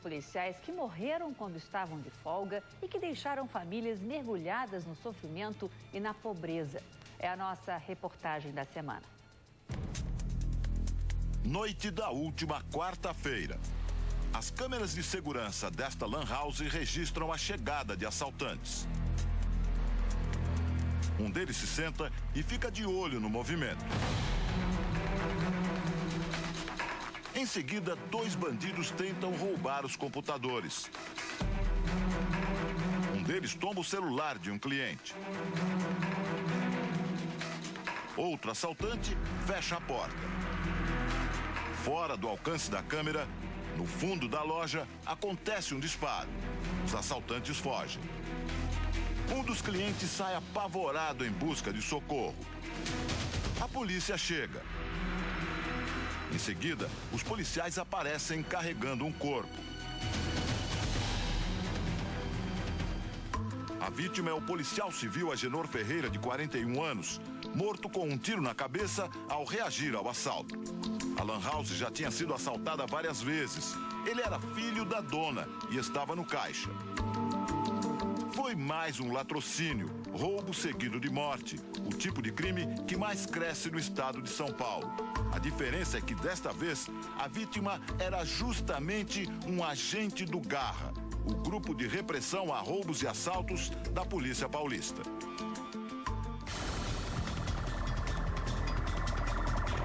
policiais que morreram quando estavam de folga e que deixaram famílias mergulhadas no sofrimento e na pobreza. É a nossa reportagem da semana. Noite da última quarta-feira. As câmeras de segurança desta lan house registram a chegada de assaltantes. Um deles se senta e fica de olho no movimento. Em seguida, 2 bandidos tentam roubar os computadores. Um deles tomba o celular de um cliente. Outro assaltante fecha a porta. Fora do alcance da câmera, no fundo da loja, acontece um disparo. Os assaltantes fogem. Um dos clientes sai apavorado em busca de socorro. A polícia chega. Em seguida, os policiais aparecem carregando um corpo. A vítima é o policial civil Agenor Ferreira, de 41 anos, morto com um tiro na cabeça ao reagir ao assalto. A lan house já tinha sido assaltada várias vezes. Ele era filho da dona e estava no caixa. Foi mais um latrocínio, roubo seguido de morte, o tipo de crime que mais cresce no estado de São Paulo. A diferença é que, desta vez, a vítima era justamente um agente do Garra, o grupo de repressão a roubos e assaltos da Polícia Paulista.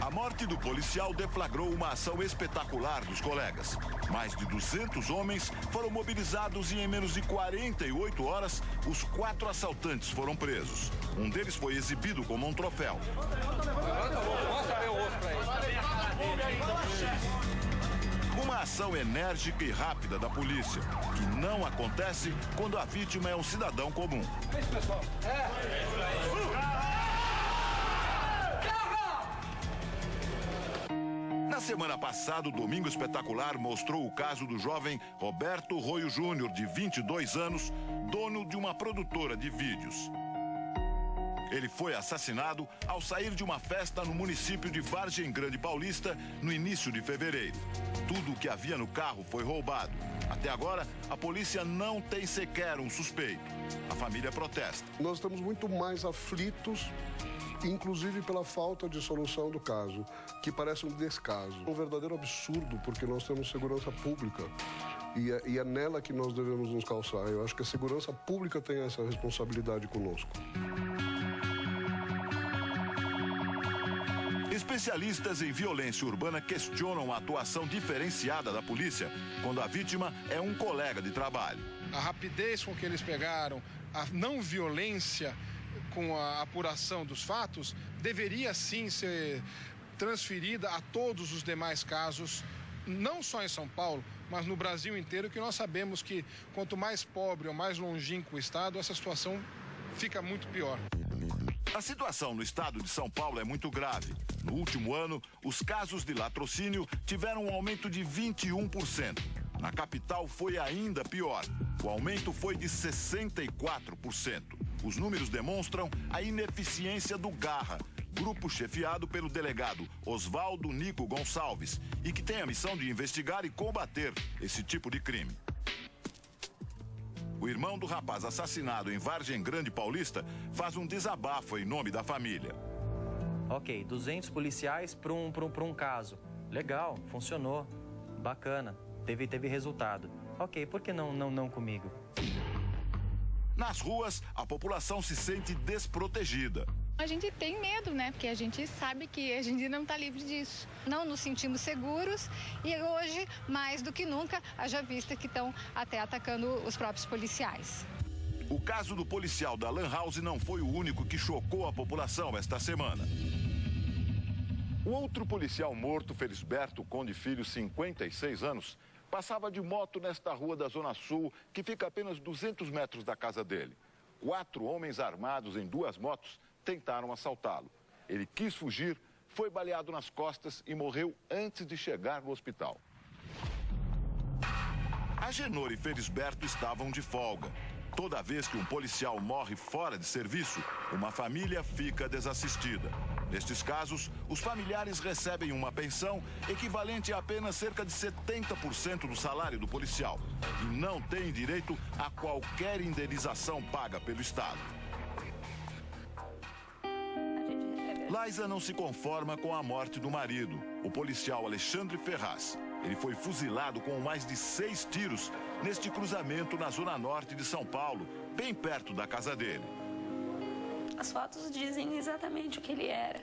A morte do policial deflagrou uma ação espetacular dos colegas. Mais de 200 homens foram mobilizados e em menos de 48 horas, os 4 assaltantes foram presos. Um deles foi exibido como um troféu. Mostra meu rosto pra ele. Uma ação enérgica e rápida da polícia, que não acontece quando a vítima é um cidadão comum. É isso, pessoal. Na semana passada, o Domingo Espetacular mostrou o caso do jovem Roberto Roio Júnior, de 22 anos, dono de uma produtora de vídeos. Ele foi assassinado ao sair de uma festa no município de Vargem Grande Paulista no início de fevereiro. Tudo o que havia no carro foi roubado. Até agora, a polícia não tem sequer um suspeito. A família protesta. Nós estamos muito mais aflitos, inclusive pela falta de solução do caso, que parece um descaso. Um verdadeiro absurdo, porque nós temos segurança pública e é nela que nós devemos nos calçar. Eu acho que a segurança pública tem essa responsabilidade conosco. Especialistas em violência urbana questionam a atuação diferenciada da polícia quando a vítima é um colega de trabalho. A rapidez com que eles pegaram, a não violência com a apuração dos fatos, deveria sim ser transferida a todos os demais casos, não só em São Paulo, mas no Brasil inteiro, que nós sabemos que quanto mais pobre ou mais longínquo o estado, essa situação fica muito pior. A situação no estado de São Paulo é muito grave. No último ano, os casos de latrocínio tiveram um aumento de 21%. Na capital foi ainda pior. O aumento foi de 64%. Os números demonstram a ineficiência do Garra, grupo chefiado pelo delegado Oswaldo Nico Gonçalves, e que tem a missão de investigar e combater esse tipo de crime. O irmão do rapaz assassinado em Vargem Grande Paulista faz um desabafo em nome da família. Ok, 200 policiais para um caso. Legal, funcionou, bacana, teve resultado. Ok, por que não comigo? Nas ruas, a população se sente desprotegida. A gente tem medo, né? Porque a gente sabe que a gente não está livre disso. Não nos sentimos seguros e hoje, mais do que nunca, haja vista que estão até atacando os próprios policiais. O caso do policial da Lan House não foi o único que chocou a população esta semana. O outro policial morto, Felisberto Conde Filho, 56 anos, passava de moto nesta rua da Zona Sul, que fica a apenas 200 metros da casa dele. 4 homens armados em 2 motos tentaram assaltá-lo. Ele quis fugir, foi baleado nas costas e morreu antes de chegar no hospital. Agenor e Felisberto estavam de folga. Toda vez que um policial morre fora de serviço, uma família fica desassistida. Nestes casos, os familiares recebem uma pensão equivalente a apenas cerca de 70% do salário do policial e não têm direito a qualquer indenização paga pelo Estado. Laísa não se conforma com a morte do marido, o policial Alexandre Ferraz. Ele foi fuzilado com mais de 6 tiros neste cruzamento na zona norte de São Paulo, bem perto da casa dele. As fotos dizem exatamente o que ele era.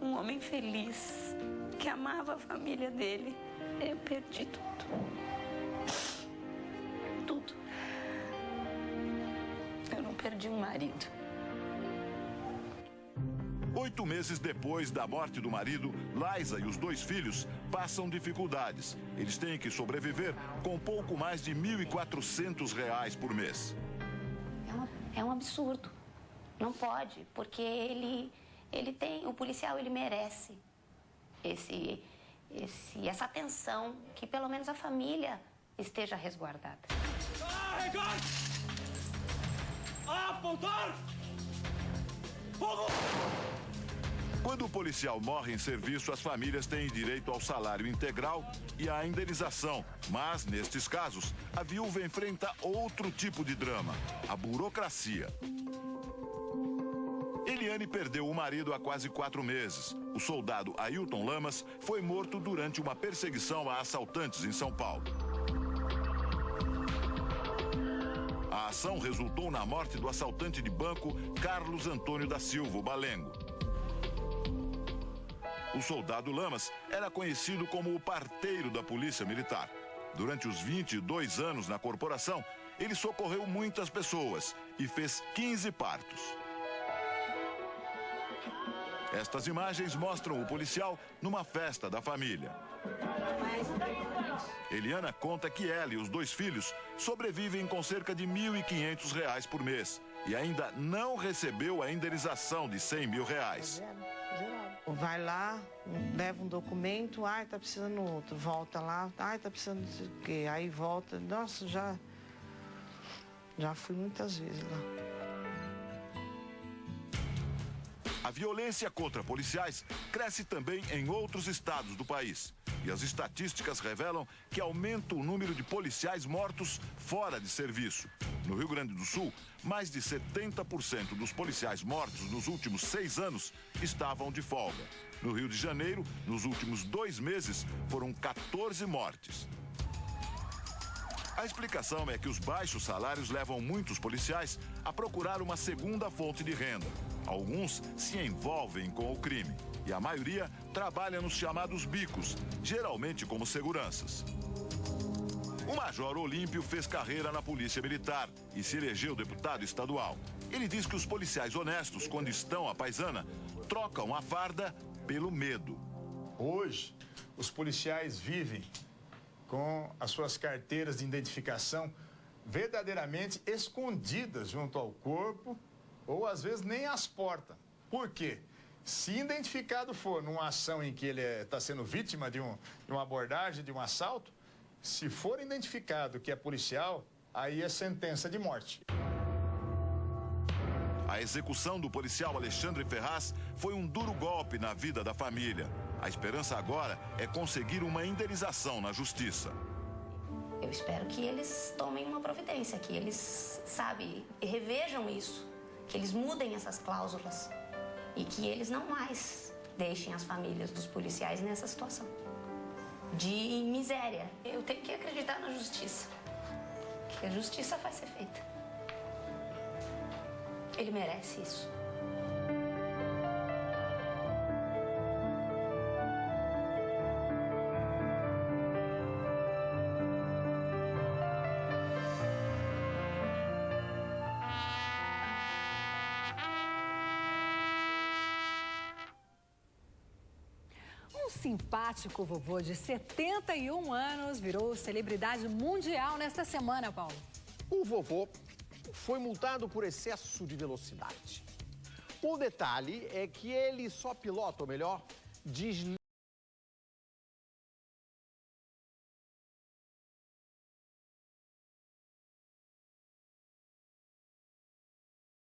Um homem feliz, que amava a família dele. Eu perdi tudo. Tudo. Eu não perdi um marido. 8 meses depois da morte do marido, Laísa e os 2 filhos passam dificuldades. Eles têm que sobreviver com pouco mais de R$ 1.400 por mês. É um absurdo. Não pode, porque ele tem, o policial, ele merece essa atenção, que pelo menos a família esteja resguardada. Carregar! Apontar! Fogo! Quando o policial morre em serviço, as famílias têm direito ao salário integral e à indenização. Mas, nestes casos, a viúva enfrenta outro tipo de drama: a burocracia. Eliane perdeu o marido há quase 4 meses. O soldado Ailton Lamas foi morto durante uma perseguição a assaltantes em São Paulo. A ação resultou na morte do assaltante de banco Carlos Antônio da Silva, o Balengo. O soldado Lamas era conhecido como o parteiro da Polícia Militar. Durante os 22 anos na corporação, ele socorreu muitas pessoas e fez 15 partos. Estas imagens mostram o policial numa festa da família. Eliana conta que ela e os 2 filhos sobrevivem com cerca de R$ 1.500 por mês e ainda não recebeu a indenização de R$ 100 mil. Vai lá, leva um documento, tá precisando outro, volta lá, tá precisando não sei o quê, aí volta. Nossa, já fui muitas vezes lá. A violência contra policiais cresce também em outros estados do país. E as estatísticas revelam que aumenta o número de policiais mortos fora de serviço. No Rio Grande do Sul, mais de 70% dos policiais mortos nos últimos 6 anos estavam de folga. No Rio de Janeiro, nos últimos 2 meses, foram 14 mortes. A explicação é que os baixos salários levam muitos policiais a procurar uma segunda fonte de renda. Alguns se envolvem com o crime e a maioria trabalha nos chamados bicos, geralmente como seguranças. O Major Olímpio fez carreira na Polícia Militar e se elegeu deputado estadual. Ele diz que os policiais honestos, quando estão à paisana, trocam a farda pelo medo. Hoje, os policiais vivem com as suas carteiras de identificação verdadeiramente escondidas junto ao corpo ou às vezes nem as portam. Por quê? Se identificado for numa ação em que ele está sendo vítima de uma abordagem, de um assalto, se for identificado que é policial, aí é sentença de morte. A execução do policial Alexandre Ferraz foi um duro golpe na vida da família. A esperança agora é conseguir uma indenização na justiça. Eu espero que eles tomem uma providência, que eles, revejam isso, que eles mudem essas cláusulas e que eles não mais deixem as famílias dos policiais nessa situação de miséria. Eu tenho que acreditar na justiça, que a justiça vai ser feita. Ele merece isso. Um simpático vovô de 71 anos virou celebridade mundial nesta semana, Paulo. O vovô foi multado por excesso de velocidade. O detalhe é que ele só pilota, ou melhor,